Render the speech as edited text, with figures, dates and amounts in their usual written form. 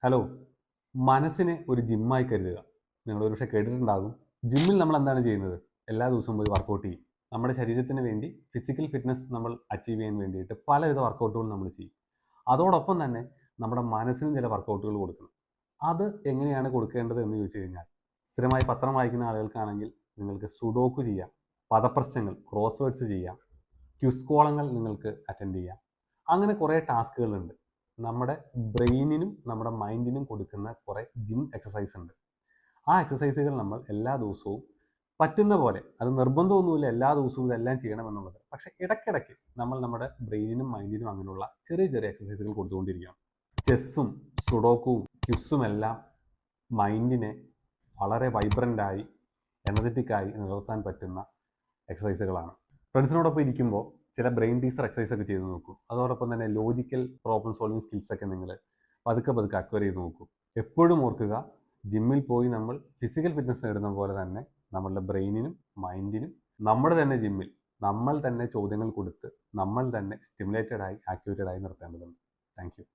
Hello, മനസ്സിനെ ഒരു ജിമ്മായി കരുതുക. നിങ്ങൾ ഒരുപക്ഷെ കേട്ടിട്ടുണ്ടാകും. ജിമ്മിൽ നമ്മൾ എന്താണ് ചെയ്യുന്നത്? എല്ലാ ദിവസവും പോയി വർക്കൗട്ട് ചെയ്യും. നമ്മുടെ ശരീരത്തിന് വേണ്ടി ഫിസിക്കൽ ഫിറ്റ്നസ് നമ്മൾ അച്ചീവ് ചെയ്യാൻ വേണ്ടിയിട്ട് പലവിധ വർക്കൗട്ടുകൾ നമ്മൾ ചെയ്യും. അതോടൊപ്പം തന്നെ നമ്മുടെ മനസ്സിനും ചില വർക്കൗട്ടുകൾ കൊടുക്കണം. അത് എങ്ങനെയാണ് കൊടുക്കേണ്ടത് എന്ന് ചോദിച്ചു കഴിഞ്ഞാൽ, സ്ഥിരമായി പത്രം വായിക്കുന്ന ആളുകൾക്കാണെങ്കിൽ നിങ്ങൾക്ക് സുഡോക്കു ചെയ്യാം, പദപ്രശ്നങ്ങൾ, ക്രോസ് വേർഡ്സ് ചെയ്യാം, ക്വിസ് കോളങ്ങൾ നിങ്ങൾക്ക് അറ്റൻഡ് ചെയ്യാം. അങ്ങനെ കുറേ ടാസ്കുകളുണ്ട്. നമ്മുടെ ബ്രെയിനിനും നമ്മുടെ മൈൻഡിനും കൊടുക്കുന്ന കുറേ ജിം എക്സസൈസ് ഉണ്ട്. ആ എക്സസൈസുകൾ നമ്മൾ എല്ലാ ദിവസവും പറ്റുന്ന പോലെ, അത് നിർബന്ധമൊന്നുമില്ല എല്ലാ ദിവസവും ഇതെല്ലാം ചെയ്യണമെന്നുള്ളത്, പക്ഷേ ഇടയ്ക്കിടയ്ക്ക് നമ്മൾ നമ്മുടെ ബ്രെയിനിനും മൈൻഡിനും അങ്ങനെയുള്ള ചെറിയ ചെറിയ എക്സസൈസുകൾ കൊടുത്തുകൊണ്ടിരിക്കണം. ചെസ്സും സുഡോക്കുവും ക്വിസും എല്ലാം മൈൻഡിനെ വളരെ വൈബ്രൻ്റായി എനർജറ്റിക്കായി നിലനിർത്താൻ പറ്റുന്ന എക്സസൈസുകളാണ്. ഫ്രണ്ട്സിനോടൊപ്പം ഇരിക്കുമ്പോൾ ചില ബ്രെയിൻ ടീസർ എക്സസൈസ് ഒക്കെ ചെയ്ത് നോക്കൂ. അതോടൊപ്പം തന്നെ ലോജിക്കൽ പ്രോബ്ലം സോൾവിങ് സ്കിൽസൊക്കെ നിങ്ങൾ പതുക്കെ പതുക്കെ അക്വയർ ചെയ്ത് നോക്കൂ. എപ്പോഴും ഓർക്കുക, ജിമ്മിൽ പോയി നമ്മൾ ഫിസിക്കൽ ഫിറ്റ്നസ് നേടുന്ന പോലെ തന്നെ നമ്മളുടെ ബ്രെയിനിനും മൈൻഡിനും നമ്മുടെ തന്നെ ജിമ്മിൽ നമ്മൾ തന്നെ ചോദ്യങ്ങൾ കൊടുത്ത് നമ്മൾ തന്നെ സ്റ്റിമുലേറ്റഡ് ആയി ആക്ടിവേറ്റഡ് ആയി നിർത്തേണ്ടതുണ്ട്. Thank you.